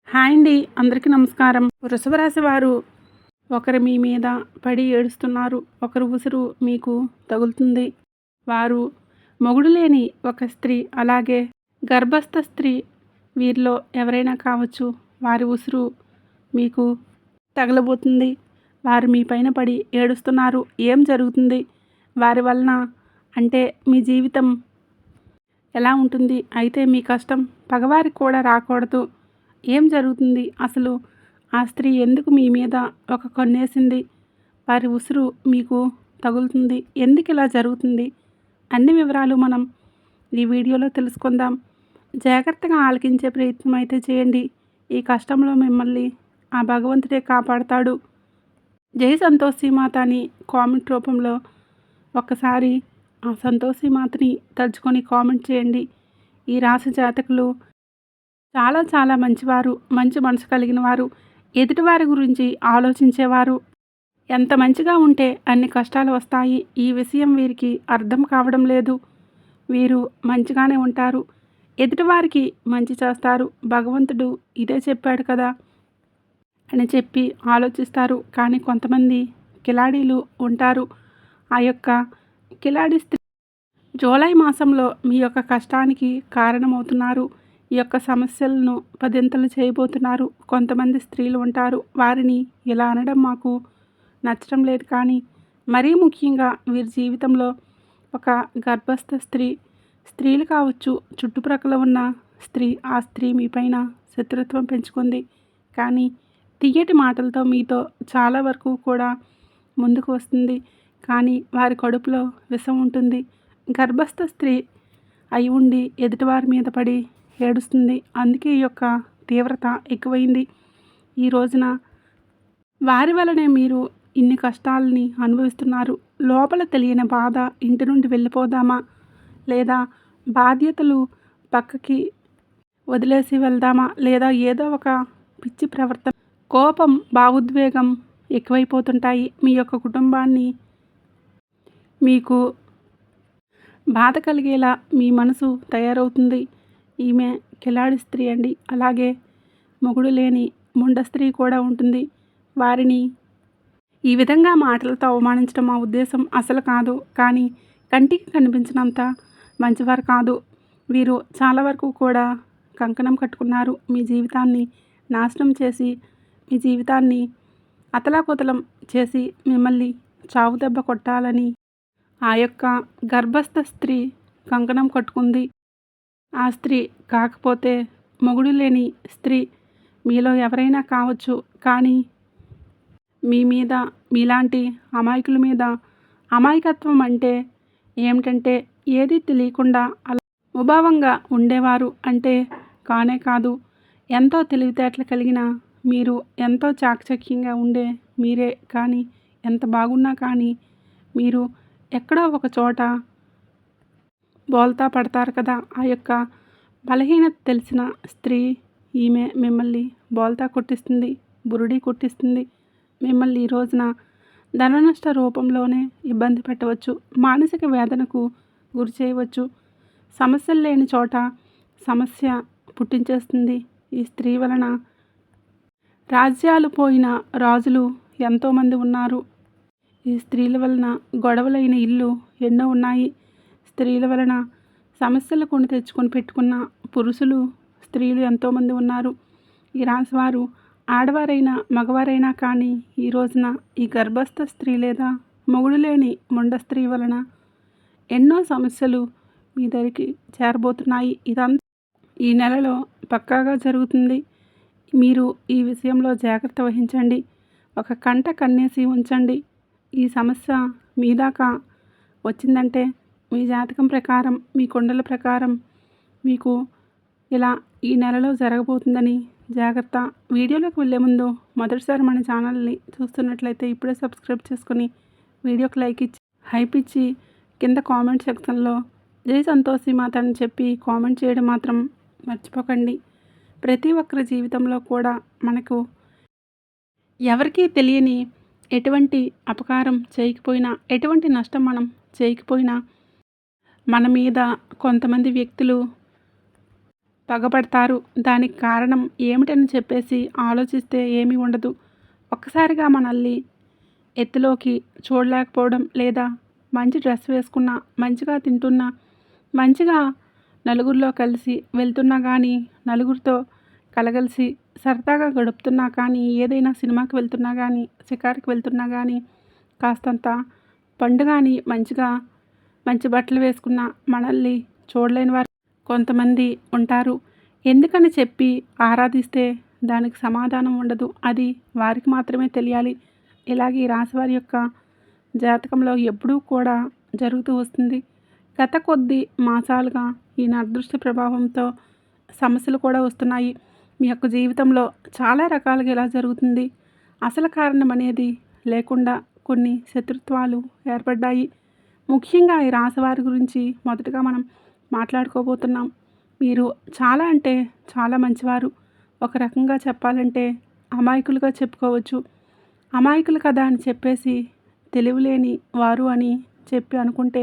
Hi అండి, అందరికీ నమస్కారం. వృషభ రాశి వారు ఒకరు మీ మీద పడి ఏడుస్తున్నారు. ఒకరు ఉసురు మీకు తగులుతుంది. వారు మొగుడు లేని ఒక స్త్రీ, అలాగే గర్భస్థ స్త్రీ, వీరిలో ఎవరైనా కావచ్చు. వారి ఉసురు మీకు తగలబోతుంది. వారు మీ పైన పడి ఏడుస్తున్నారు. ఏం జరుగుతుంది వారి వలన? అంటే మీ జీవితం ఎలా ఉంటుంది? అయితే మీ కష్టం పగవారికి కూడా రాకూడదు. ఏం జరుగుతుంది అసలు? ఆ స్త్రీ ఎందుకు మీ మీద ఒక కన్నేసింది? వారి ఉసురు మీకు తగులుతుంది. ఎందుకు ఇలా జరుగుతుంది? అన్ని వివరాలు మనం ఈ వీడియోలో తెలుసుకుందాం. జాగ్రత్తగా ఆలకించే ప్రయత్నం అయితే చేయండి. ఈ కష్టంలో మిమ్మల్ని ఆ భగవంతుడే కాపాడతాడు. జై సంతోషి మాత అని కామెంట్ రూపంలో ఒక్కసారి ఆ సంతోషి మాతని తలుచుకొని కామెంట్ చేయండి. ఈ రాశి జాతకులు చాలా మంచివారు, మంచి మనసు కలిగిన వారు, ఎదుటివారి గురించి ఆలోచించేవారు. ఎంత మంచిగా ఉంటే అన్ని కష్టాలు వస్తాయి. ఈ విషయం వీరికి అర్థం కావడం లేదు. వీరు మంచిగానే ఉంటారు, ఎదుటివారికి మంచి చేస్తారు. భగవంతుడు ఇదే చెప్పాడు కదా అని చెప్పి ఆలోచిస్తారు. కానీ కొంతమంది కిలాడీలు ఉంటారు. ఆ యొక్క కిలాడి స్త్రీ జూలై మాసంలో మీ యొక్క కష్టానికి కారణమవుతున్నారు. ఈ యొక్క సమస్యలను పదింతలు చేయబోతున్నారు. కొంతమంది స్త్రీలు ఉంటారు. వారిని ఇలా అనడం మాకు నచ్చడం లేదు, కానీ మరీ ముఖ్యంగా వీరి జీవితంలో ఒక గర్భస్థ స్త్రీలు కావచ్చు, చుట్టుప్రక్కల ఉన్న స్త్రీ, ఆ స్త్రీ మీ పైన శత్రుత్వం పెంచుకుంది. కానీ తియ్యటి మాటలతో మీతో చాలా వరకు కూడా ముందుకు వస్తుంది. కానీ వారి కడుపులో విషం ఉంటుంది. గర్భస్థ స్త్రీ అయి ఉండి ఎదుటివారి మీద పడి ఏడుస్తుంది. అందుకే ఈ యొక్క తీవ్రత ఎక్కువైంది. ఈ రోజున వారి వలనే మీరు ఇన్ని కష్టాలని అనుభవిస్తున్నారు. లోపల తెలియని బాధ, ఇంటి నుండి వెళ్ళిపోదామా, లేదా బాధ్యతలు పక్కకి వదిలేసి వెళ్దామా, లేదా ఏదో ఒక పిచ్చి ప్రవర్తన, కోపం, భావోద్వేగం ఎక్కువైపోతుంటాయి. మీ యొక్క కుటుంబాన్ని మీకు బాధ కలిగేలా మీ మనసు తయారవుతుంది. ఈమె కిలాడి స్త్రీ అండి. అలాగే మొగుడు లేని ముండ స్త్రీ కూడా ఉంటుంది. వారిని ఈ విధంగా మాటలతో అవమానించడం మా ఉద్దేశం అసలు కాదు. కానీ కంటికి కనిపించినంత మంచివారు కాదు. వీరు చాలా వరకు కూడా కంకణం కట్టుకున్నారు. మీ జీవితాన్ని నాశనం చేసి, మీ జీవితాన్ని అతలాకుతలం చేసి మిమ్మల్ని చావు దెబ్బ కొట్టాలని ఆ యొక్క గర్భస్థ స్త్రీ కంకణం కట్టుకుంది. ఆ స్త్రీ కాకపోతే మొగుడు లేని స్త్రీ మీలో ఎవరైనా కావచ్చు. కానీ మీ మీద, మీలాంటి అమాయకుల మీద, అమాయకత్వం అంటే ఏమిటంటే ఏది తెలియకుండా అలా ముభావంగా ఉండేవారు అంటే కానే కాదు. ఎంతో తెలివితేటలు కలిగిన మీరు, ఎంతో చాకచక్యంగా ఉండే మీరే కానీ, ఎంత బాగున్నా కానీ మీరు ఎక్కడో ఒక చోట బోల్తా పడతారు కదా. ఆ యొక్క బలహీనత తెలిసిన స్త్రీ ఈమె మిమ్మల్ని బోల్తా కొట్టిస్తుంది, బురుడి కొట్టిస్తుంది. మిమ్మల్ని ఈ రోజున ధన నష్ట రూపంలోనే ఇబ్బంది పెట్టవచ్చు, మానసిక వేదనకు గురి చేయవచ్చు. సమస్యలు లేని చోట సమస్య పుట్టించేస్తుంది. ఈ స్త్రీ వలన రాజ్యాలు పోయిన రాజులు ఎంతోమంది ఉన్నారు. ఈ స్త్రీల వలన గొడవలైన ఇల్లు ఎన్నో ఉన్నాయి. స్త్రీల వలన సమస్యలు కొని తెచ్చుకొని పెట్టుకున్న పురుషులు, స్త్రీలు ఎంతోమంది ఉన్నారు. ఈ రాశివారు ఆడవారైనా మగవారైనా కానీ ఈ రోజున ఈ గర్భస్థ స్త్రీ లేదా మొగుడు లేని ముండ స్త్రీ వలన ఎన్నో సమస్యలు మీ దగ్గరికి చేరబోతున్నాయి. ఇదంతా ఈ నెలలో పక్కాగా జరుగుతుంది. మీరు ఈ విషయంలో జాగ్రత్త వహించండి. ఒక కంట కన్నేసి ఉంచండి. ఈ సమస్య మీ దాకా వచ్చిందంటే మీ జాతకం ప్రకారం, మీ కుండల ప్రకారం మీకు ఇలా ఈ నెలలో జరగబోతుందని జాగ్రత్త. వీడియోలోకి వెళ్ళే ముందు మొదటిసారి మన ఛానల్ని చూస్తున్నట్లయితే ఇప్పుడే సబ్స్క్రైబ్ చేసుకుని వీడియోకి లైక్ ఇచ్చి, హైప్ ఇచ్చి, కింద కామెంట్ సెక్షన్లో జై సంతోషి మాత అని చెప్పి కామెంట్ చేయడం మాత్రం మర్చిపోకండి. ప్రతి ఒక్కరి జీవితంలో కూడా మనకు ఎవరికీ తెలియని ఎటువంటి అపకారం చేయకపోయినా, ఎటువంటి నష్టం మనం చేయకపోయినా మన మీద కొంతమంది వ్యక్తులు పగబడతారు. దానికి కారణం ఏమిటని చెప్పేసి ఆలోచిస్తే ఏమీ ఉండదు. ఒక్కసారిగా మనల్ని ఎత్తులోకి చూడలేకపోవడం, లేదా మంచి డ్రెస్ వేసుకున్నా, మంచిగా తింటున్నా, మంచిగా నలుగురిలో కలిసి వెళ్తున్నా కానీ, నలుగురితో కలగలిసి సరదాగా గడుపుతున్నా కానీ, ఏదైనా సినిమాకి వెళ్తున్నా కానీ, షికారుకి వెళ్తున్నా కానీ, కాస్తంత పండుగాని మంచిగా మంచి బట్టలు వేసుకున్న మనల్ని చూడలేని వారు కొంతమంది ఉంటారు. ఎందుకని చెప్పి ఆరాధిస్తే దానికి సమాధానం ఉండదు. అది వారికి మాత్రమే తెలియాలి. ఇలాగే ఈ రాశివారి యొక్క జాతకంలో ఎప్పుడూ కూడా జరుగుతూ వస్తుంది. గత కొద్ది మాసాలుగా ఈ అదృష్ట ప్రభావంతో సమస్యలు కూడా వస్తున్నాయి. మీ యొక్క జీవితంలో చాలా రకాలుగా ఇలా జరుగుతుంది. అసలు కారణం అనేది లేకుండా కొన్ని శత్రుత్వాలు ఏర్పడ్డాయి. ముఖ్యంగా ఈ రాశివారి గురించి మొదటగా మనం మాట్లాడుకోబోతున్నాం. మీరు చాలా అంటే చాలా మంచివారు. ఒక రకంగా చెప్పాలంటే అమాయకులుగా చెప్పుకోవచ్చు. అమాయకులు కదా అని చెప్పేసి తెలివిలేని వారు అని చెప్పి అనుకుంటే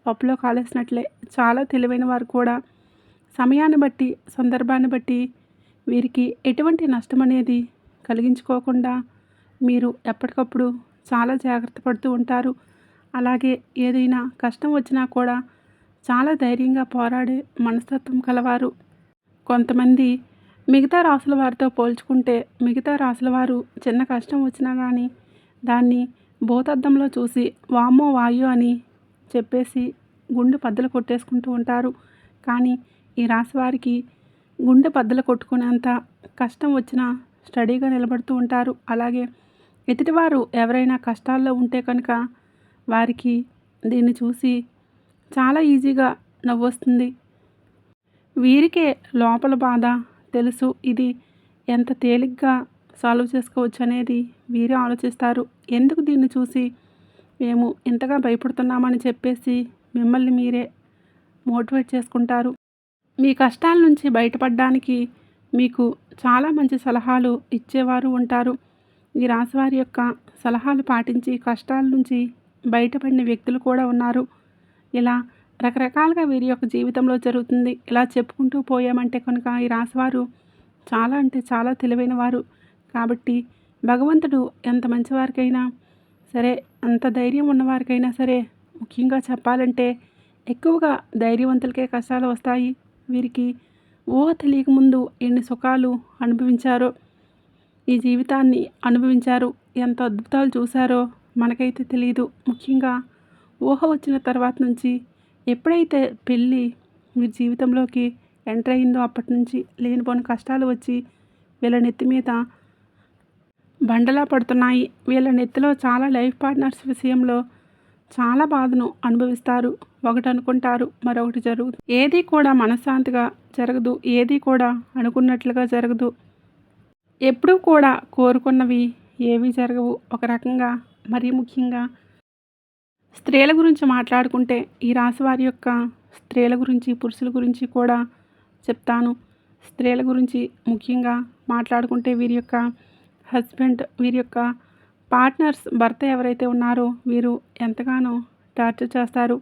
పప్పులో కాలేసినట్లే. చాలా తెలివైన వారు కూడా. సమయాన్ని బట్టి, సందర్భాన్ని బట్టి వీరికి ఎటువంటి నష్టం అనేది కలిగించుకోకుండా మీరు ఎప్పటికప్పుడు చాలా జాగ్రత్త పడుతూ ఉంటారు. అలాగే ఏదైనా కష్టం వచ్చినా కూడా చాలా ధైర్యంగా పోరాడే మనస్తత్వం కలవారు. కొంతమంది మిగతా రాసుల వారితో పోల్చుకుంటే మిగతా రాసుల వారు చిన్న కష్టం వచ్చినా కానీ దాన్ని భూతద్దంలో చూసి వామ్మో వాయు అని చెప్పేసి గుండె బద్దలు కొట్టేసుకుంటూ ఉంటారు. కానీ ఈ రాశి వారికి గుండె బద్దలు కొట్టుకునేంత కష్టం వచ్చినా స్టడీగా నిలబడుతూ ఉంటారు. అలాగే ఎదుటివారు ఎవరైనా కష్టాల్లో ఉంటే కనుక వారికి దీన్ని చూసి చాలా ఈజీగా నవ్వొస్తుంది. వీరికే లోపల బాధ తెలుసు. ఇది ఎంత తేలిగ్గా సాల్వ్ చేసుకోవచ్చు అనేది వీరే ఆలోచిస్తారు. ఎందుకు దీన్ని చూసి మేము ఇంతగా భయపడుతున్నామని చెప్పేసి మిమ్మల్ని మీరే మోటివేట్ చేసుకుంటారు. మీ కష్టాల నుంచి బయటపడడానికి మీకు చాలా మంచి సలహాలు ఇచ్చేవారు ఉంటారు. ఈ రాశివారి యొక్క సలహాలు పాటించి కష్టాల నుంచి బయటపడిన వ్యక్తులు కూడా ఉన్నారు. ఇలా రకరకాలుగా వీరి యొక్క జీవితంలో జరుగుతుంది. ఇలా చెప్పుకుంటూ పోయామంటే కనుక ఈ రాశివారు చాలా అంటే చాలా తెలివైన వారు. కాబట్టి భగవంతుడు ఎంత మంచివారికైనా సరే, అంత ధైర్యం ఉన్నవారికైనా సరే, ముఖ్యంగా చెప్పాలంటే ఎక్కువగా ధైర్యవంతులకే కష్టాలు వస్తాయి. వీరికి ఊహ తెలియకముందు ఎన్ని సుఖాలు అనుభవించారో, ఈ జీవితాన్ని అనుభవించారు, ఎంత అద్భుతాలు చూశారో మనకైతే తెలియదు. ముఖ్యంగా ఊహ వచ్చిన తర్వాత నుంచి ఎప్పుడైతే పెళ్ళి వీరి జీవితంలోకి ఎంటర్ అయిందో అప్పటి నుంచి లేనిపోని కష్టాలు వచ్చి వీళ్ళ నెత్తి మీద బండలా పడుతున్నాయి. వీళ్ళ నెత్తిలో చాలా లైఫ్ పార్ట్నర్స్ విషయంలో చాలా బాధను అనుభవిస్తారు. ఒకటి అనుకుంటారు, మరొకటి జరుగుతుంది. ఏది కూడా మనశ్శాంతిగా జరగదు. ఏది కూడా అనుకున్నట్లుగా జరగదు. ఎప్పుడూ కూడా కోరుకున్నవి ఏవి జరగవు. ఒక రకంగా మరీ ముఖ్యంగా స్త్రీల గురించి మాట్లాడుకుంటే ఈ రాశివారి యొక్క స్త్రీల గురించి, పురుషుల గురించి కూడా చెప్తాను. స్త్రీల గురించి ముఖ్యంగా మాట్లాడుకుంటే వీరి యొక్క హస్బెండ్, వీరి యొక్క పార్ట్నర్స్, భర్త ఎవరైతే ఉన్నారో వీరు ఎంతగానో టార్చర్ చేస్తారు.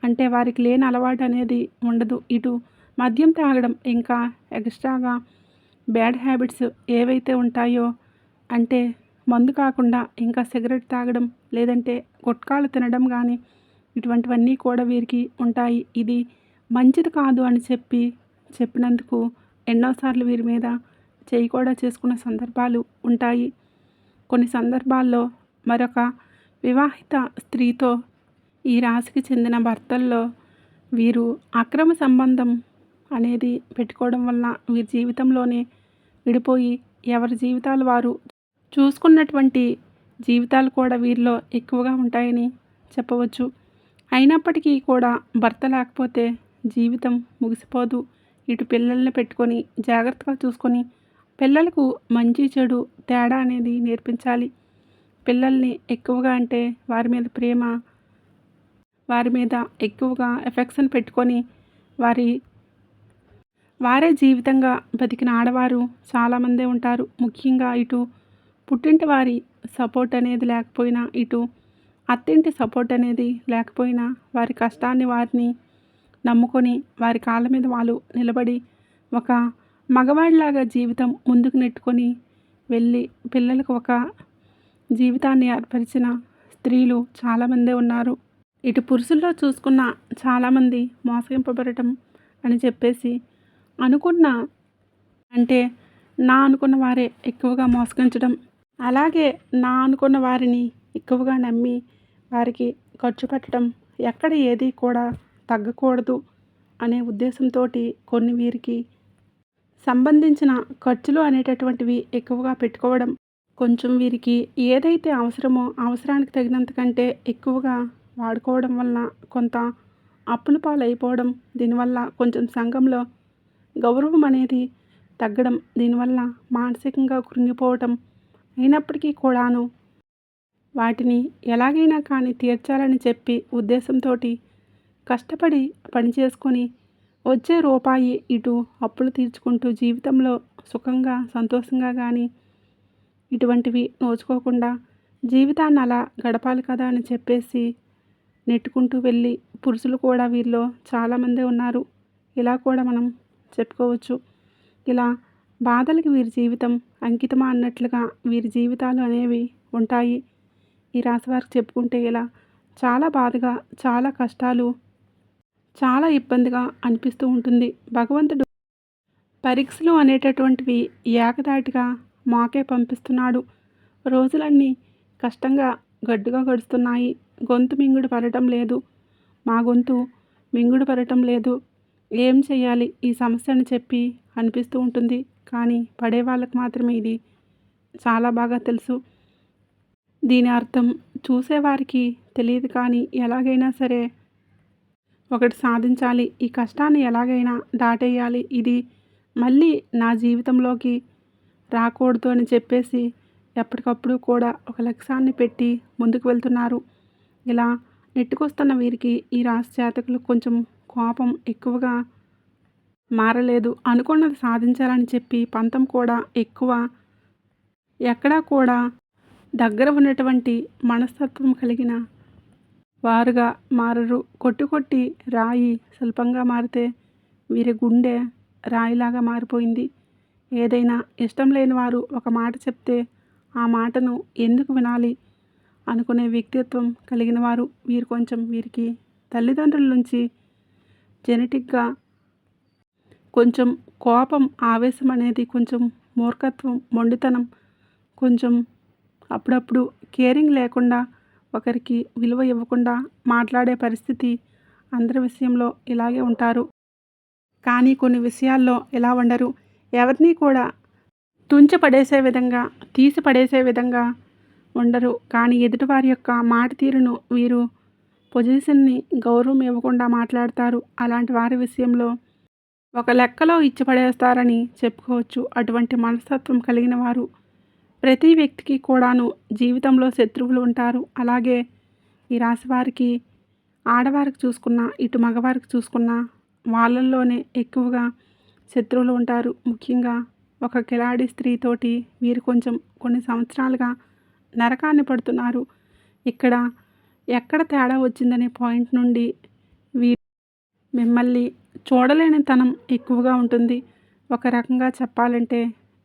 అంటే వారికి లేని అలవాటు అనేది ఉండదు. ఇటు మద్యం తాగడం, ఇంకా ఎక్స్ట్రాగా బ్యాడ్ హ్యాబిట్స్ ఏవైతే ఉంటాయో, అంటే మందు కాకుండా ఇంకా సిగరెట్ తాగడం, లేదంటే గుట్కాలు తినడం కానీ ఇటువంటివన్నీ కూడా వీరికి ఉంటాయి. ఇది మంచిది కాదు అని చెప్పినందుకు ఎన్నోసార్లు వీరి మీద చేయి కూడా చేసుకున్న సందర్భాలు ఉంటాయి. కొన్ని సందర్భాల్లో మరొక వివాహిత స్త్రీతో ఈ రాశికి చెందిన భర్తల్లో వీరు అక్రమ సంబంధం అనేది పెట్టుకోవడం వల్ల వీరి జీవితంలోనే విడిపోయి ఎవరి జీవితాలు వారు చూసుకున్నటువంటి జీవితాలు కూడా వీరిలో ఎక్కువగా ఉంటాయని చెప్పవచ్చు. అయినప్పటికీ కూడా భర్త లేకపోతే జీవితం ముగిసిపోదు. ఇటు పిల్లల్ని పెట్టుకొని జాగ్రత్తగా చూసుకొని పిల్లలకు మంచి చెడు తేడా అనేది నేర్పించాలి. పిల్లల్ని ఎక్కువగా అంటే వారి మీద ప్రేమ, వారి మీద ఎక్కువగా ఎఫెక్షన్ పెట్టుకొని వారే జీవితంగా బతికిన ఆడవారు చాలామందే ఉంటారు. ముఖ్యంగా ఇటు పుట్టింటి వారి సపోర్ట్ అనేది లేకపోయినా, ఇటు అత్తింటి సపోర్ట్ అనేది లేకపోయినా వారి కష్టాన్ని వారిని నమ్ముకొని వారి కాళ్ళ మీద వాళ్ళు నిలబడి ఒక మగవాడిలాగా జీవితం ముందుకు నెట్టుకొని వెళ్ళి పిల్లలకు ఒక జీవితాన్ని ఏర్పరిచిన స్త్రీలు చాలామందే ఉన్నారు. ఇటు పురుషుల్లో చూసుకున్న చాలామంది మోసగింపబడటం అని చెప్పేసి అనుకున్న అంటే నా అనుకున్న వారే ఎక్కువగా మోసగించడం, అలాగే నా అనుకున్న వారిని ఎక్కువగా నమ్మి వారికి ఖర్చు పెట్టడం, ఎక్కడ ఏది కూడా తగ్గకూడదు అనే ఉద్దేశంతో కొన్ని వీరికి సంబంధించిన ఖర్చులు అనేటటువంటివి ఎక్కువగా పెట్టుకోవడం, కొంచెం వీరికి ఏదైతే అవసరమో అవసరానికి తగినంత కంటే ఎక్కువగా వాడుకోవడం వలన కొంత అప్పుల పాలైపోవడం, దీనివల్ల కొంచెం సంఘంలో గౌరవం అనేది తగ్గడం, దీనివల్ల మానసికంగా కృంగిపోవటం, అయినప్పటికీ కూడాను వాటిని ఎలాగైనా కానీ తీర్చాలని చెప్పి ఉద్దేశంతో కష్టపడి పని చేసుకొని వచ్చే రూపాయి ఇటు అప్పులు తీర్చుకుంటూ జీవితంలో సుఖంగా సంతోషంగా కానీ ఇటువంటివి నోచుకోకుండా జీవితాన్ని అలా గడపాలి కదా అని చెప్పేసి నెట్టుకుంటూ వెళ్ళి పురుషులు కూడా వీరిలో చాలామందే ఉన్నారు. ఇలా కూడా మనం చెప్పుకోవచ్చు. ఇలా బాధలకి వీరి జీవితం అంకితమా అన్నట్లుగా వీరి జీవితాలు అనేవి ఉంటాయి. ఈ రాశి వారికి చెప్పుకుంటే ఇలా చాలా బాధగా, చాలా కష్టాలు, చాలా ఇబ్బందిగా అనిపిస్తూ ఉంటుంది. భగవంతుడు పరీక్షలు అనేటటువంటివి ఏకధాటిగా మాకే పంపిస్తున్నాడు. రోజులన్నీ కష్టంగా గడ్డుగా గడుస్తున్నాయి. గొంతు మింగుడు పడటం లేదు. మా గొంతు మింగుడు పడటం లేదు. ఏం చేయాలి ఈ సమస్య అని చెప్పి అనిపిస్తూ ఉంటుంది. కానీ పడే వాళ్ళకి మాత్రమే ఇది చాలా బాగా తెలుసు. దీని అర్థం చూసేవారికి తెలియదు. కానీ ఎలాగైనా సరే ఒకటి సాధించాలి, ఈ కష్టాన్ని ఎలాగైనా దాటేయాలి, ఇది మళ్ళీ నా జీవితంలోకి రాకూడదు అని చెప్పేసి ఎప్పటికప్పుడు కూడా ఒక లక్ష్యాన్ని పెట్టి ముందుకు వెళ్తున్నారు. ఇలా నెట్టుకొస్తున్న వీరికి ఈ రాశి జాతకులకు కొంచెం కోపం ఎక్కువగా మారలేదు. అనుకున్నది సాధించాలని చెప్పి పంతం కూడా ఎక్కువ. ఎక్కడా కూడా దగ్గర ఉన్నటువంటి మనస్తత్వం కలిగిన వారుగా మారరు. కొట్టి రాయి శిల్పంగా మారితే వీరి గుండె రాయిలాగా మారిపోయింది. ఏదైనా ఇష్టం లేని వారు ఒక మాట చెప్తే ఆ మాటను ఎందుకు వినాలి అనుకునే వ్యక్తిత్వం కలిగిన వారు వీరు. కొంచెం వీరికి తల్లిదండ్రుల నుంచి జెనెటిక్గా కొంచెం కోపం, ఆవేశం అనేది, కొంచెం మూర్ఖత్వం, మొండితనం, కొంచెం అప్పుడప్పుడు కేరింగ్ లేకుండా, ఒకరికి విలువ ఇవ్వకుండా మాట్లాడే పరిస్థితి అందరి విషయంలో ఇలాగే ఉంటారు. కానీ కొన్ని విషయాల్లో ఇలా ఉండరు. ఎవరిని కూడా తుంచిపడేసే విధంగా, తీసి పడేసే విధంగా ఉండరు. కానీ ఎదుటివారి యొక్క మాట తీరును వీరు పొజిషన్ని గౌరవం ఇవ్వకుండా మాట్లాడతారు. అలాంటి వారి విషయంలో ఒక లెక్కలో ఇచ్చి పడేస్తారని చెప్పుకోవచ్చు. అటువంటి మనస్తత్వం కలిగిన వారు ప్రతి వ్యక్తికి కూడాను జీవితంలో శత్రువులు ఉంటారు. అలాగే ఈ రాశి వారికి ఆడవారికి చూసుకున్నా, ఇటు మగవారికి చూసుకున్నా వాళ్ళల్లోనే ఎక్కువగా శత్రువులు ఉంటారు. ముఖ్యంగా ఒక కిలాడి స్త్రీతోటి వీరు కొంచెం కొన్ని సంవత్సరాలుగా నరకాన్ని పడుతున్నారు. ఇక్కడ ఎక్కడ తేడా వచ్చిందనే పాయింట్ నుండి వీరు మిమ్మల్ని చూడలేని తనం ఎక్కువగా ఉంటుంది. ఒక రకంగా చెప్పాలంటే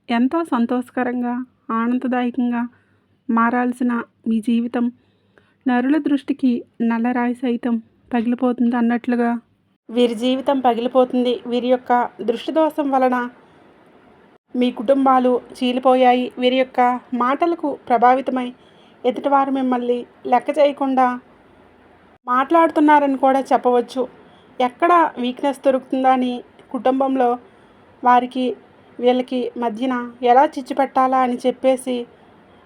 ఎంతో సంతోషకరంగా, ఆనందదాయకంగా మారాల్సిన మీ జీవితం నరుల దృష్టికి నల్లరాయి సైతం పగిలిపోతుంది అన్నట్లుగా వీరి జీవితం పగిలిపోతుంది. వీరి యొక్క దృష్టి దోషం వలన మీ కుటుంబాలు చీలిపోయాయి. వీరి యొక్క మాటలకు ప్రభావితమై ఎదుటివారు మిమ్మల్ని లెక్క చేయకుండా మాట్లాడుతున్నారని కూడా చెప్పవచ్చు. ఎక్కడ వీక్నెస్ దొరుకుతుందా అని కుటుంబంలో వారికి వీళ్ళకి మధ్యన ఎలా చిచ్చు పెట్టాలా అని చెప్పేసి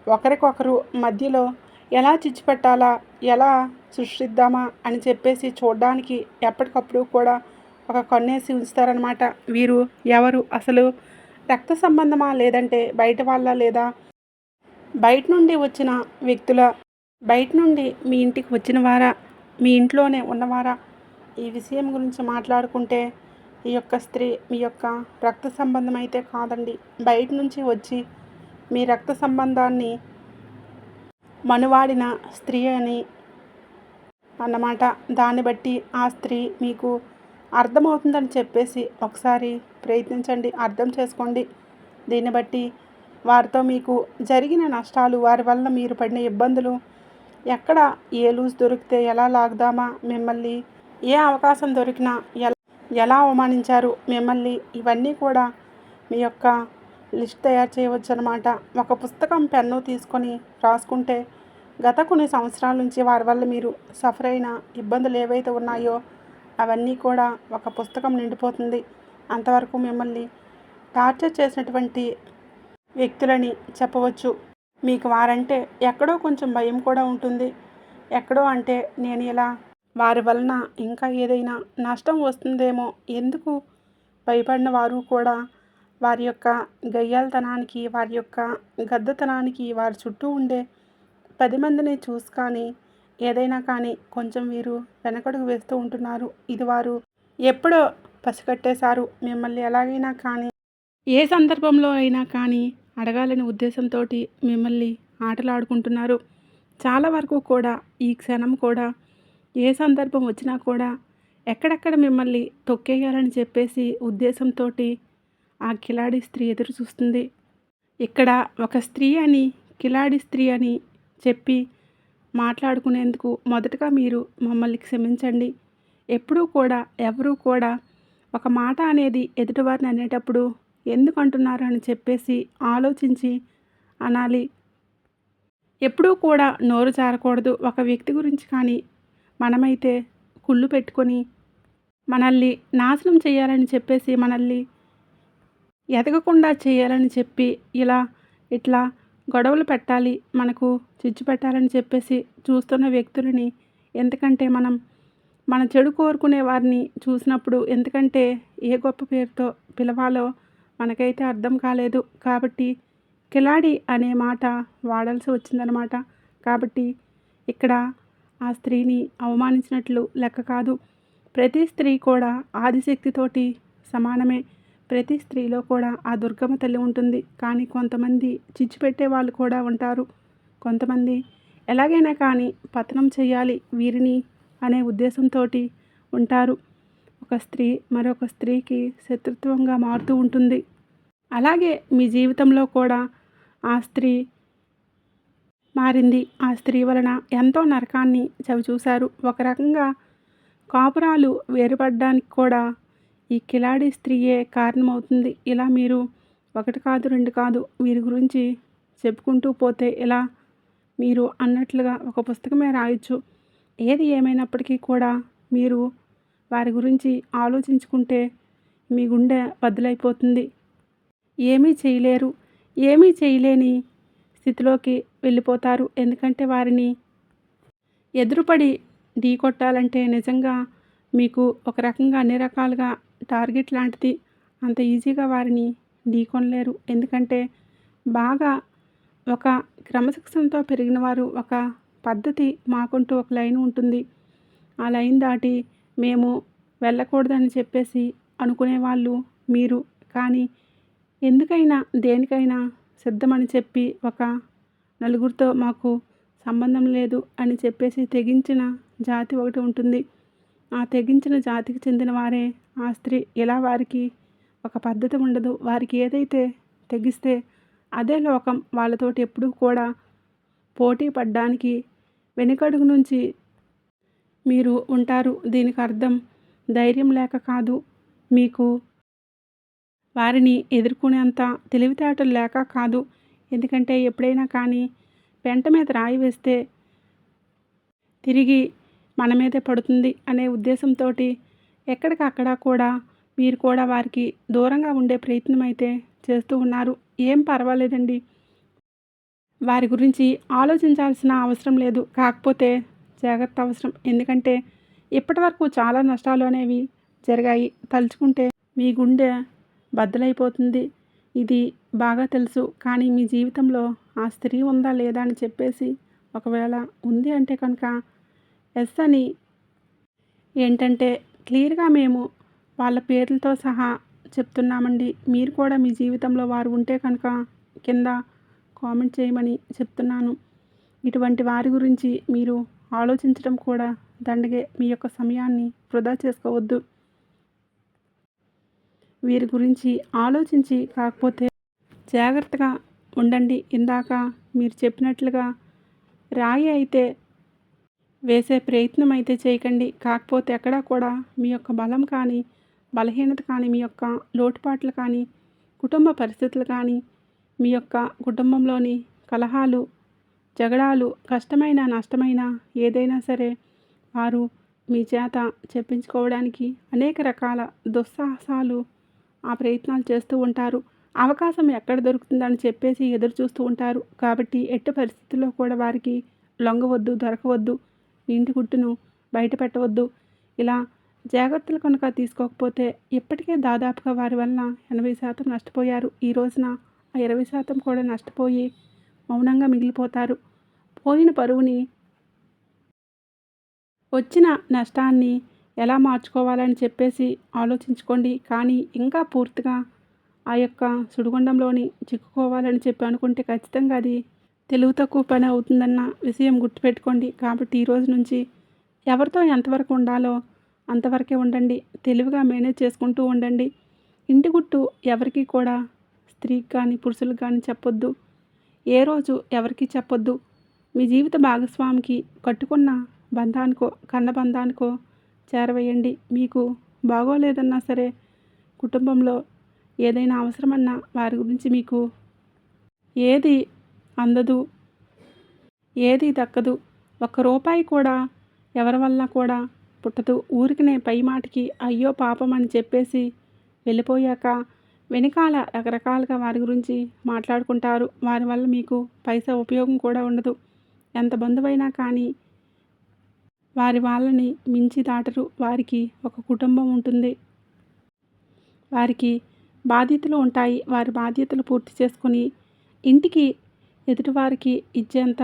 ఒకరికొకరు మధ్యలో ఎలా చిచ్చు పెట్టాలా, ఎలా సృష్టిద్దామా అని చెప్పేసి చూడడానికి ఎప్పటికప్పుడు కూడా ఒక కన్నేసి ఉంచుతారనమాట. వీరు ఎవరు అసలు రక్త సంబంధమా, లేదంటే బయట వాళ్ళ, లేదా బయట నుండి వచ్చిన వ్యక్తుల, బయట నుండి మీ ఇంటికి వచ్చిన వారా, మీ ఇంట్లోనే ఉన్నవారా, ఈ విషయం గురించి మాట్లాడుకుంటే ఈ యొక్క స్త్రీ మీ యొక్క రక్త సంబంధం అయితే కాదండి. బయట నుంచి వచ్చి మీ రక్త సంబంధాన్ని మనువాడిన స్త్రీ అని అన్నమాట. దాన్ని బట్టి ఆ స్త్రీ మీకు అర్థమవుతుందని చెప్పేసి ఒకసారి ప్రయత్నించండి, అర్థం చేసుకోండి. దీన్ని బట్టి వారితో మీకు జరిగిన నష్టాలు, వారి వల్ల మీరు పడిన ఇబ్బందులు, ఎక్కడ ఏ లూజ్ దొరికితే ఎలా లాగుదామా మిమ్మల్ని, ఏ అవకాశం దొరికినా ఎలా అవమానించారు మిమ్మల్ని, ఇవన్నీ కూడా మీ యొక్క లిస్ట్ తయారు చేయవచ్చు అనమాట. ఒక పుస్తకం పెన్ను తీసుకొని రాసుకుంటే గత కొన్ని సంవత్సరాల నుంచి వారి వల్ల మీరు సఫర్ అయిన ఇబ్బందులు ఏవైతే ఉన్నాయో అవన్నీ కూడా ఒక పుస్తకం నిండిపోతుంది. అంతవరకు మిమ్మల్ని టార్చర్ చేసినటువంటి వ్యక్తులని చెప్పవచ్చు. మీకు వారంటే ఎక్కడో కొంచెం భయం కూడా ఉంటుంది. ఎక్కడో అంటే నేను ఇలా వారి వలన ఇంకా ఏదైనా నష్టం వస్తుందేమో, ఎందుకు భయపడిన వారు కూడా వారి యొక్క గయ్యాళతనానికి, వారి యొక్క గద్దతనానికి, వారి చుట్టూ ఉండే 10 మందిని చూసి కానీ ఏదైనా కానీ కొంచెం వీరు వెనకడుగు వేస్తూ ఉంటున్నారు. ఇది వారు ఎప్పుడో పసిగట్టేశారు. మిమ్మల్ని ఎలాగైనా కానీ ఏ సందర్భంలో అయినా కానీ అడగాలని ఉద్దేశంతో మిమ్మల్ని ఆటలాడుకుంటున్నారు. చాలా వరకు కూడా ఈ క్షణం కూడా ఏ సందర్భం వచ్చినా కూడా ఎక్కడెక్కడ మిమ్మల్ని తొక్కేయాలని చెప్పేసి ఉద్దేశంతో ఆ కిలాడి స్త్రీ ఎదురు చూస్తుంది. ఇక్కడ ఒక స్త్రీ అని, కిలాడి స్త్రీ అని చెప్పి మాట్లాడుకునేందుకు మొదటగా మీరు మమ్మల్ని క్షమించండి. ఎప్పుడూ కూడా ఎవరూ కూడా ఒక మాట అనేది ఎదుటివారిని అనేటప్పుడు ఎందుకు అంటున్నారు అని చెప్పేసి ఆలోచించి అనాలి. ఎప్పుడూ కూడా నోరు జారకూడదు. ఒక వ్యక్తి గురించి కానీ మనమైతే కుళ్ళు పెట్టుకొని మనల్ని నాశనం చేయాలని చెప్పేసి, మనల్ని ఎదగకుండా చేయాలని చెప్పి ఇట్లా గొడవలు పెట్టాలి, మనకు చిచ్చు పెట్టాలని చెప్పేసి చూస్తున్న వ్యక్తులని, ఎందుకంటే మన చెడు కోరుకునే వారిని చూసినప్పుడు ఎందుకంటే ఏ గొప్ప పేరుతో పిలవాలో మనకైతే అర్థం కాలేదు. కాబట్టి కిలాడి అనే మాట వాడాల్సి వచ్చిందనమాట. కాబట్టి ఇక్కడ ఆ స్త్రీని అవమానించినట్లు లెక్క కాదు. ప్రతి స్త్రీ కూడా ఆదిశక్తితోటి సమానమే. ప్రతి స్త్రీలో కూడా ఆ దుర్గమ్మ తల్లి ఉంటుంది. కానీ కొంతమంది చిచ్చు పెట్టే వాళ్ళు కూడా ఉంటారు. కొంతమంది ఎలాగైనా కానీ పతనం చేయాలి వీరిని అనే ఉద్దేశంతో ఉంటారు. ఒక స్త్రీ మరొక స్త్రీకి శత్రుత్వంగా మారుతూ ఉంటుంది. అలాగే మీ జీవితంలో కూడా ఆ స్త్రీ మారింది. ఆ స్త్రీ వలన ఎంతో నరకాన్ని చవిచూశారు. ఒక రకంగా కాపురాలు వేరుపడడానికి కూడా ఈ కిలాడి స్త్రీయే కారణమవుతుంది. ఇలా మీరు ఒకటి కాదు, రెండు కాదు, వీరి గురించి చెప్పుకుంటూ పోతే ఇలా మీరు అన్నట్లుగా ఒక పుస్తకమే రాయొచ్చు. ఏది ఏమైనప్పటికీ కూడా మీరు వారి గురించి ఆలోచించుకుంటే మీ గుండె బద్దలైపోతుంది. ఏమీ చేయలేరు. ఏమీ చేయలేని స్థితిలోకి వెళ్ళిపోతారు. ఎందుకంటే వారిని ఎదురుపడి ఢీకొట్టాలంటే నిజంగా మీకు ఒక రకంగా అన్ని రకాలుగా టార్గెట్ లాంటిది. అంత ఈజీగా వారిని ఢీకొనలేరు. ఎందుకంటే బాగా ఒక క్రమశిక్షణతో పెరిగిన వారు, ఒక పద్ధతి, మాకుంటూ ఒక లైన్ ఉంటుంది. ఆ లైన్ దాటి మేము వెళ్ళకూడదని చెప్పేసి అనుకునేవాళ్ళు మీరు. కానీ ఎందుకైనా దేనికైనా సిద్ధమని చెప్పి ఒక నలుగురితో మాకు సంబంధం లేదు అని చెప్పేసి తెగించిన జాతి ఒకటి ఉంటుంది. ఆ తెగించిన జాతికి చెందిన వారే ఆ స్త్రీ. ఇలా వారికి ఒక పద్ధతి ఉండదు. వారికి ఏదైతే తెగిస్తే అదే లోకం. వాళ్ళతోటి ఎప్పుడూ కూడా పోటీ పడడానికి వెనుకడుగు నుంచి మీరు ఉంటారు. దీనికి అర్థం ధైర్యం లేక కాదు, మీకు వారిని ఎదుర్కొనేంత తెలివితేటలు లేక కాదు. ఎందుకంటే ఎప్పుడైనా కానీ పెంట మీద రాయి వేస్తే తిరిగి మన మీదే పడుతుంది అనే ఉద్దేశంతో ఎక్కడికక్కడ కూడా మీరు కూడా వారికి దూరంగా ఉండే ప్రయత్నం అయితే చేస్తూ ఉన్నారు. ఏం పర్వాలేదండి, వారి గురించి ఆలోచించాల్సిన అవసరం లేదు. కాకపోతే జాగ్రత్త అవసరం. ఎందుకంటే ఇప్పటివరకు చాలా నష్టాలు అనేవి జరిగాయి. తలుచుకుంటే మీ గుండె బద్దలైపోతుంది. ఇది బాగా తెలుసు. కానీ మీ జీవితంలో ఆ స్త్రీ ఉందా లేదా అని చెప్పేసి, ఒకవేళ ఉంది అంటే కనుక ఎస్ అని ఏంటంటే క్లియర్గా మేము వాళ్ళ పేర్లతో సహా చెప్తున్నామండి. మీరు కూడా మీ జీవితంలో వారు ఉంటే కనుక కింద కామెంట్ చేయమని చెప్తున్నాను. ఇటువంటి వారి గురించి మీరు ఆలోచించడం కూడా దండగే. మీ యొక్క సమయాన్ని వృధా చేసుకోవద్దు. వీరి గురించి ఆలోచించి కాకపోతే జాగ్రత్తగా ఉండండి. ఇందాక మీరు చెప్పినట్లుగా రాయి అయితే వేసే ప్రయత్నం అయితే చేయకండి. కాకపోతే ఎక్కడా కూడా మీ యొక్క బలం కానీ, బలహీనత కానీ, మీ యొక్క లోటుపాట్లు కానీ, కుటుంబ పరిస్థితులు కానీ, మీ యొక్క కుటుంబంలోని కలహాలు, జగడాలు, కష్టమైన, నష్టమైన ఏదైనా సరే వారు మీ చేత చెప్పించుకోవడానికి అనేక రకాల దుస్సాహసాలు ఆ ప్రయత్నాలు చేస్తూ ఉంటారు. అవకాశం ఎక్కడ దొరుకుతుందని చెప్పేసి ఎదురు చూస్తూ ఉంటారు. కాబట్టి ఎట్టి పరిస్థితుల్లో కూడా వారికి లొంగవద్దు, దొరకవద్దు. మీ ఇంటి గుట్టును బయట పెట్టవద్దు. ఇలా జాగ్రత్తలు కనుక తీసుకోకపోతే ఇప్పటికే దాదాపుగా వారి వలన 80% నష్టపోయారు. ఈ రోజున ఆ 20% కూడా నష్టపోయి మౌనంగా మిగిలిపోతారు. పోయిన పరువుని, వచ్చిన నష్టాన్ని ఎలా మార్చుకోవాలని చెప్పేసి ఆలోచించుకోండి. కానీ ఇంకా పూర్తిగా ఆ యొక్క సుడిగుండంలోని చిక్కుకోవాలని చెప్పి అనుకుంటే ఖచ్చితంగా అది తెలివి తక్కువ పని అవుతుందన్న విషయం గుర్తుపెట్టుకోండి. కాబట్టి ఈరోజు నుంచి ఎవరితో ఎంతవరకు ఉండాలో అంతవరకే ఉండండి. తెలివిగా మేనేజ్ చేసుకుంటూ ఉండండి. ఇంటి గుట్టు ఎవరికి కూడా స్త్రీకి కానీ పురుషులకు కానీ చెప్పొద్దు. ఏ రోజు ఎవరికి చెప్పొద్దు. మీ జీవిత భాగస్వామికి కట్టుకున్న బంధానికో కన్న బంధానికో చేరవేయండి. మీకు బాగోలేదన్నా సరే కుటుంబంలో ఏదైనా అవసరమన్నా వారి గురించి మీకు ఏది అందదు, ఏది దక్కదు. ఒక్క రూపాయి కూడా ఎవరి వల్ల కూడా పుట్టదు. ఊరికనే పై మాటికి అయ్యో పాపం అని చెప్పేసి వెళ్ళిపోయాక వెనకాల రకరకాలుగా వారి గురించి మాట్లాడుకుంటారు. వారి వల్ల మీకు పైసా ఉపయోగం కూడా ఉండదు. ఎంత బంధువైనా కానీ వారి వాళ్ళని మించి దాటరు. వారికి ఒక కుటుంబం ఉంటుంది. వారికి బాధ్యతలు ఉంటాయి. వారి బాధ్యతలు పూర్తి చేసుకొని ఇంటికి ఎదుటివారికి ఇచ్చేంత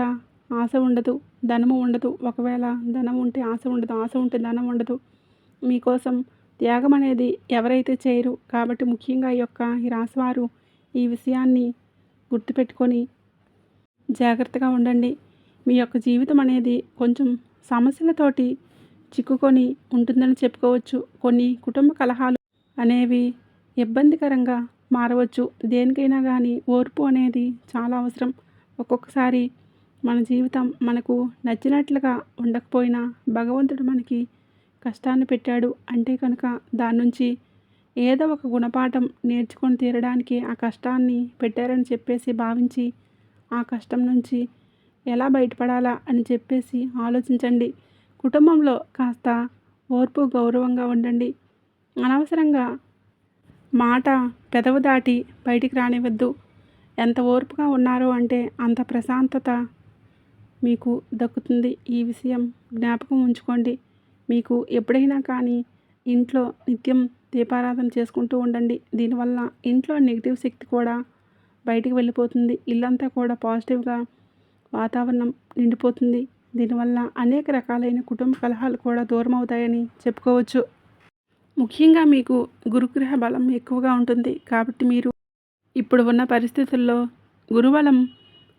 ఆశ ఉండదు, ధనము ఉండదు. ఒకవేళ ధనం ఉంటే ఆశ ఉండదు, ఆశ ఉంటే ధనం ఉండదు. మీకోసం త్యాగం అనేది ఎవరైతే చేయరు. కాబట్టి ముఖ్యంగా ఈ రాశివారు ఈ విషయాన్ని గుర్తుపెట్టుకొని జాగ్రత్తగా ఉండండి. మీ యొక్క జీవితం అనేది కొంచెం సమస్యలతోటి చిక్కుకొని ఉంటుందని చెప్పుకోవచ్చు. కొన్ని కుటుంబ కలహాలు అనేవి ఇబ్బందికరంగా మారవచ్చు. దేనికైనా కానీ ఓర్పు అనేది చాలా అవసరం. ఒక్కొక్కసారి మన జీవితం మనకు నచ్చినట్లుగా ఉండకపోయినా భగవంతుడు మనకి కష్టాన్ని పెట్టాడు అంటే కనుక దాని నుంచి ఏదో ఒక గుణపాఠం నేర్చుకొని తీరడానికి ఆ కష్టాన్ని పెట్టారని చెప్పేసి భావించి ఆ కష్టం నుంచి ఎలా బయటపడాలా అని చెప్పేసి ఆలోచించండి. కుటుంబంలో కాస్త ఓర్పు గౌరవంగా ఉండండి. అనవసరంగా మాట పెదవు దాటి బయటికి రానివ్వద్దు. ఎంత ఓర్పుగా ఉన్నారో అంటే అంత ప్రశాంతత మీకు దక్కుతుంది. ఈ విషయం జ్ఞాపకం ఉంచుకోండి. మీకు ఎప్పుడైనా కానీ ఇంట్లో నిత్యం దీపారాధన చేసుకుంటూ ఉండండి. దీనివల్ల ఇంట్లో నెగిటివ్ శక్తి కూడా బయటికి వెళ్ళిపోతుంది. ఇల్లంతా కూడా పాజిటివ్గా వాతావరణం నిండిపోతుంది. దీనివల్ల అనేక రకాలైన కుటుంబ కలహాలు కూడా దూరం అవుతాయని చెప్పుకోవచ్చు. ముఖ్యంగా మీకు గురుగ్రహ బలం ఎక్కువగా ఉంటుంది. కాబట్టి మీరు ఇప్పుడు ఉన్న పరిస్థితుల్లో గురుబలం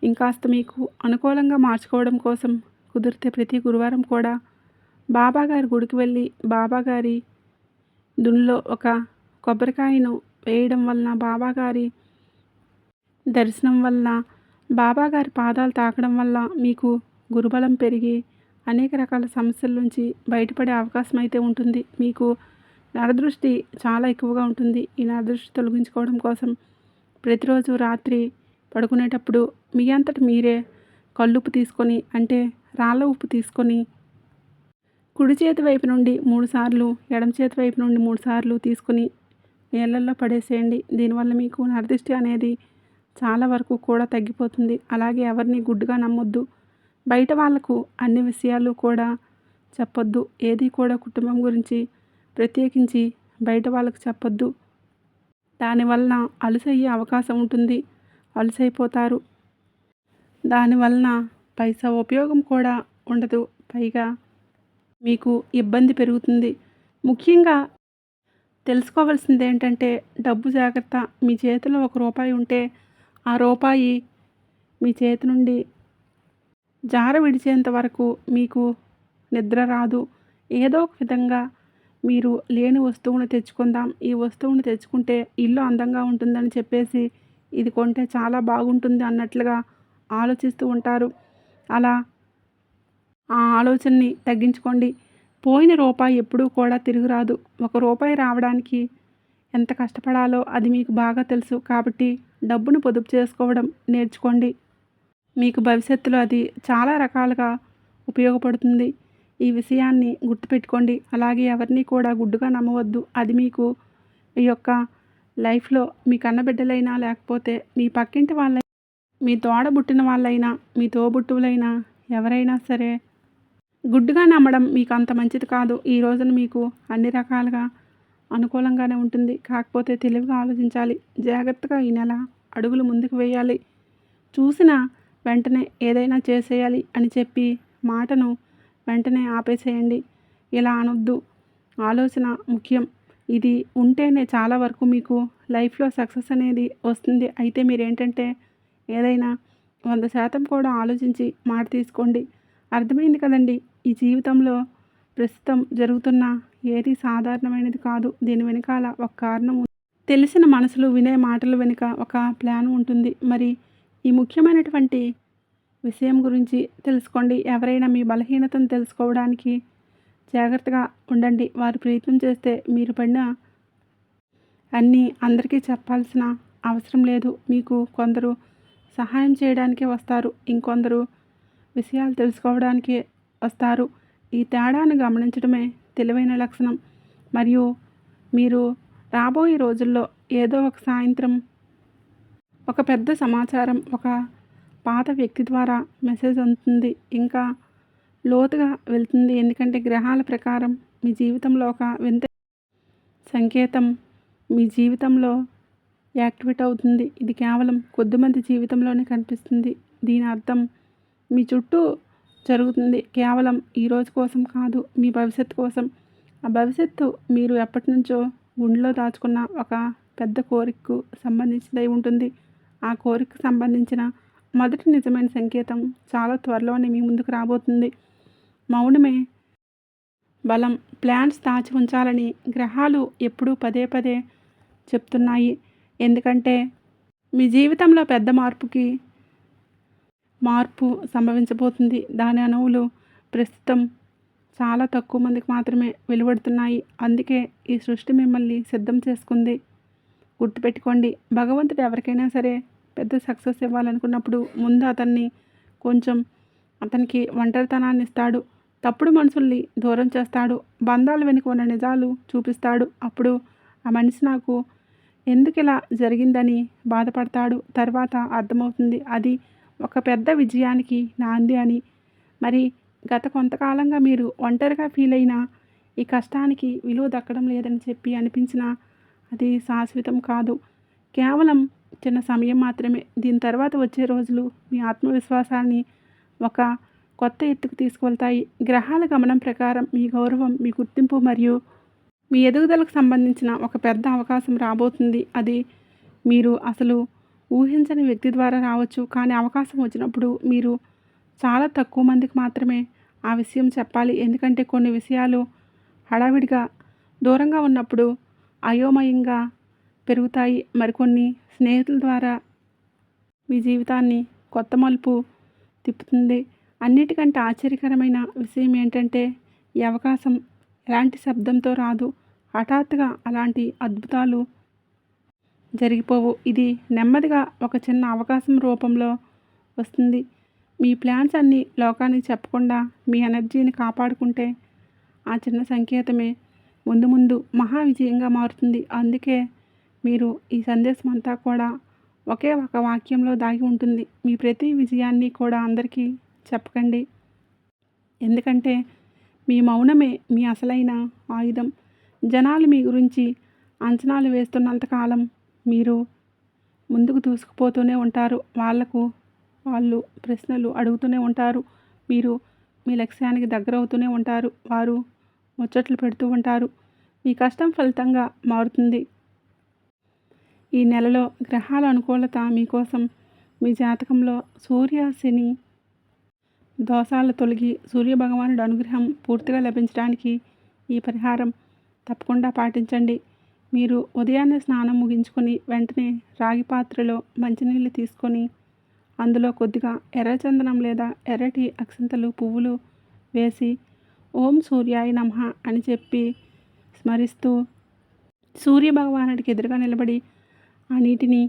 ఇంకాస్త మీకు అనుకూలంగా మార్చుకోవడం కోసం కుదిరితే ప్రతి గురువారం కూడా బాబాగారి గుడికి వెళ్ళి బాబాగారి దునిలో ఒక కొబ్బరికాయను వేయడం వలన, బాబాగారి దర్శనం వలన, బాబాగారి పాదాలు తాకడం వల్ల మీకు గురుబలం పెరిగి అనేక రకాల సమస్యల నుంచి బయటపడే అవకాశం అయితే ఉంటుంది. మీకు నరదృష్టి చాలా ఎక్కువగా ఉంటుంది. ఈ నరదృష్టి తొలగించుకోవడం కోసం ప్రతిరోజు రాత్రి పడుకునేటప్పుడు మీ అంతట మీరే కల్లుప్పు తీసుకొని, అంటే రాళ్ళ ఉప్పు తీసుకొని కుడి చేతి వైపు నుండి 3 సార్లు, ఎడమ చేతి వైపు నుండి 3 సార్లు తీసుకుని నీళ్ళల్లో పడేసేయండి. దీనివల్ల మీకు నరదిష్టి అనేది చాలా వరకు కూడా తగ్గిపోతుంది. అలాగే ఎవరిని గుడ్డుగా నమ్మొద్దు. బయట వాళ్లకు అన్ని విషయాలు కూడా చెప్పొద్దు. ఏది కూడా కుటుంబం గురించి ప్రత్యేకించి బయట వాళ్ళకు చెప్పొద్దు. దానివలన అలుసయ్యే అవకాశం ఉంటుంది. అలుసైపోతారు. దానివలన పైసా ఉపయోగం కూడా ఉండదు. పైగా మీకు ఇబ్బంది పెరుగుతుంది. ముఖ్యంగా తెలుసుకోవాల్సింది ఏంటంటే డబ్బు జాగ్రత్త. మీ చేతిలో ₹1 ఉంటే ఆ రూపాయి మీ చేతి నుండి జార విడిచేంత వరకు మీకు నిద్ర రాదు. ఏదో ఒక విధంగా మీరు లేని వస్తువును తెచ్చుకుందాం, ఈ వస్తువును తెచ్చుకుంటే ఇల్లు అందంగా ఉంటుందని చెప్పేసి ఇది కొంటే చాలా బాగుంటుంది అన్నట్లుగా ఆలోచిస్తూ ఉంటారు. అలా ఆ ఆలోచనని తగ్గించుకోండి. పోయిన రూపాయి ఎప్పుడూ కూడా తిరిగి రాదు. ఒక రూపాయి రావడానికి ఎంత కష్టపడాలో అది మీకు బాగా తెలుసు. కాబట్టి డబ్బును పొదుపు చేసుకోవడం నేర్చుకోండి. మీకు భవిష్యత్తులో అది చాలా రకాలుగా ఉపయోగపడుతుంది. ఈ విషయాన్ని గుర్తుపెట్టుకోండి. అలాగే ఎవరిని కూడా గుడ్డిగా నమ్మవద్దు. అది మీకు మీ యొక్క లైఫ్‌లో మీ కన్నబిడ్డలైనా, లేకపోతే మీ పక్కింటి వాళ్ళైనా, మీ తోడబుట్టిన వాళ్ళైనా, మీ తోబుట్టువులైనా ఎవరైనా సరే గుడ్డిగా నమ్మడం మీకు అంత మంచిది కాదు. ఈ రోజున మీకు అన్ని రకాలుగా అనుకూలంగానే ఉంటుంది. కాకపోతే తెలివిగా ఆలోచించాలి. జాగ్రత్తగా ఈ నెల అడుగులు ముందుకు వేయాలి. చూసిన వెంటనే ఏదైనా చేసేయాలి అని చెప్పి మాటను వెంటనే ఆపేసేయండి. ఇలా అనొద్దు. ఆలోచన ముఖ్యం. ఇది ఉంటేనే చాలా వరకు మీకు లైఫ్‌లో సక్సెస్ అనేది వస్తుంది. అయితే మీరేంటంటే ఏదైనా 100% కూడా ఆలోచించి మాట తీసుకోండి. అర్థమైంది కదండీ! ఈ జీవితంలో ప్రస్తుతం జరుగుతున్న ఏది సాధారణమైనది కాదు. దీని వెనకాల ఒక కారణం ఉంది. తెలిసిన మనసులు వినే మాటల వెనుక ఒక ప్లాన్ ఉంటుంది. మరి ఈ ముఖ్యమైనటువంటి విషయం గురించి తెలుసుకోండి. ఎవరైనా మీ బలహీనతను తెలుసుకోవడానికి జాగ్రత్తగా ఉండండి. వారు ప్రయత్నం చేస్తే మీరు పడిన అన్నీ అందరికీ చెప్పాల్సిన అవసరం లేదు. మీకు కొందరు సహాయం చేయడానికే వస్తారు. ఇంకొందరు విషయాలు తెలుసుకోవడానికే వస్తారు. ఈ తేడాను గమనించడమే తెలివైన లక్షణం. మరియు మీరు రాబోయే రోజుల్లో ఏదో ఒక సాయంత్రం ఒక పెద్ద సమాచారం ఒక పాత వ్యక్తి ద్వారా మెసేజ్ అందుతుంది. ఇంకా లోతుగా వెళ్తుంది. ఎందుకంటే గ్రహాల ప్రకారం మీ జీవితంలో ఒక వింత సంకేతం మీ జీవితంలో యాక్టివేట్ అవుతుంది. ఇది కేవలం కొద్దిమంది జీవితంలోనే కనిపిస్తుంది. దీని అర్థం మీ చుట్టూ జరుగుతుంది. కేవలం ఈ రోజు కోసం కాదు, మీ భవిష్యత్తు కోసం. ఆ భవిష్యత్తు మీరు ఎప్పటినుంచో గుండెలో దాచుకున్న ఒక పెద్ద కోరికకు సంబంధించినదై ఉంటుంది. ఆ కోరికకు సంబంధించిన మొదటి నిజమైన సంకేతం చాలా త్వరలోనే మీ ముందుకు రాబోతుంది. మౌనమే బలం. ప్లాన్స్ దాచి ఉంచాలని గ్రహాలు ఎప్పుడూ పదే పదే చెప్తున్నాయి. ఎందుకంటే మీ జీవితంలో పెద్ద మార్పు సంభవించబోతుంది. దాని అణువులు ప్రస్తుతం చాలా తక్కువ మందికి మాత్రమే వెలువడుతున్నాయి. అందుకే ఈ సృష్టి మిమ్మల్ని సిద్ధం చేసుకుంది. గుర్తుపెట్టుకోండి, భగవంతుడు ఎవరికైనా సరే పెద్ద సక్సెస్ ఇవ్వాలనుకున్నప్పుడు ముందు అతనికి ఒంటరితనాన్ని ఇస్తాడు. తప్పుడు మనుషుల్ని దూరం చేస్తాడు. బంధాల వెనుక ఉన్న నిజాలు చూపిస్తాడు. అప్పుడు ఆ మనిషి నాకు ఎందుకు ఇలా జరిగిందని బాధపడతాడు. తర్వాత అర్థమవుతుంది అది ఒక పెద్ద విజయానికి నాంది అని. మరి గత కొంతకాలంగా మీరు ఒంటరిగా ఫీల్ అయిన ఈ కష్టానికి విలువ దక్కడం లేదని చెప్పి అనిపించినా అది శాశ్వతం కాదు. కేవలం చిన్న సమయం మాత్రమే. దీని తర్వాత వచ్చే రోజులు మీ ఆత్మవిశ్వాసాన్ని ఒక కొత్త ఎత్తుకు తీసుకువెళ్తాయి. గ్రహాల గమనం ప్రకారం మీ గౌరవం, మీ గుర్తింపు మరియు మీ ఎదుగుదలకు సంబంధించిన ఒక పెద్ద అవకాశం రాబోతుంది. అది మీరు అసలు ఊహించని వ్యక్తి ద్వారా రావచ్చు. కానీ అవకాశం వచ్చినప్పుడు మీరు చాలా తక్కువ మందికి మాత్రమే ఆ విషయం చెప్పాలి. ఎందుకంటే కొన్ని విషయాలు హడావిడిగా దూరంగా ఉన్నప్పుడు అయోమయంగా పెరుగుతాయి. మరికొన్ని స్నేహితుల ద్వారా మీ జీవితాన్ని కొత్త మలుపు తిప్పుతుంది. అన్నిటికంటే ఆశ్చర్యకరమైన విషయం ఏంటంటే ఈ అవకాశం ఎలాంటి శబ్దంతో రాదు. హఠాత్తుగా అలాంటి అద్భుతాలు జరిగిపోవు. ఇది నెమ్మదిగా ఒక చిన్న అవకాశం రూపంలో వస్తుంది. మీ ప్లాన్స్ అన్నీ లోకానికి చెప్పకుండా మీ ఎనర్జీని కాపాడుకుంటే ఆ చిన్న సంకేతమే ముందు ముందు మహా విజయంగా మారుతుంది. అందుకే మీరు ఈ సందేశం అంతా కూడా ఒకే ఒక వాక్యంలో దాగి ఉంటుంది. మీ ప్రతి విజయాన్ని కూడా అందరికీ చెప్పకండి. ఎందుకంటే మీ మౌనమే మీ అసలైన ఆయుధం. జనాలు మీ గురించి అంచనాలు వేస్తున్నంతకాలం మీరు ముందుకు దూసుకుపోతూనే ఉంటారు. వాళ్ళు ప్రశ్నలు అడుగుతూనే ఉంటారు. మీరు మీ లక్ష్యానికి దగ్గరవుతూనే ఉంటారు. వారు ముచ్చట్లు పెడుతూ ఉంటారు. మీ కష్టం ఫలితంగా మారుతుంది. ఈ నెలలో గ్రహాల అనుకూలత మీకోసం మీ జాతకంలో సూర్య శని దోషాలు తొలగి సూర్యభగవానుడి అనుగ్రహం పూర్తిగా లభించడానికి ఈ పరిహారం తప్పకుండా పాటించండి. మీరు ఉదయాన్నే స్నానం ముగించుకొని వెంటనే రాగి పాత్రలో మంచినీళ్ళు తీసుకొని అందులో కొద్దిగా ఎర్రచందనం లేదా ఎర్రటి అక్షింతలు పువ్వులు వేసి ఓం సూర్యాయ నమః అని చెప్పి స్మరిస్తూ సూర్య భగవానుడికి ఎదురుగా నిలబడి ఆ నీటిని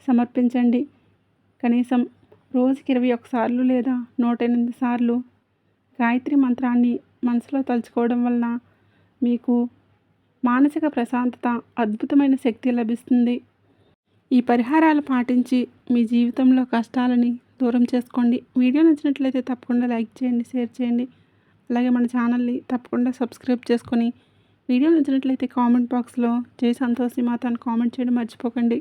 సమర్పించండి. కనీసం రోజుకి 21 సార్లు లేదా 108 సార్లు గాయత్రి మంత్రాన్ని మనసులో తలుచుకోవడం వలన మీకు మానసిక ప్రశాంతత, అద్భుతమైన శక్తి లభిస్తుంది. ఈ పరిహారాలు పాటించి మీ జీవితంలో కష్టాలని దూరం చేసుకోండి. వీడియో నచ్చినట్లయితే తప్పకుండా లైక్ చేయండి, షేర్ చేయండి. అలాగే మన ఛానల్ని తప్పకుండా సబ్స్క్రైబ్ చేసుకొని వీడియో నచ్చినట్లయితే కామెంట్ బాక్స్లో జై సంతోషి మాత అని కామెంట్ చేయడం మర్చిపోకండి.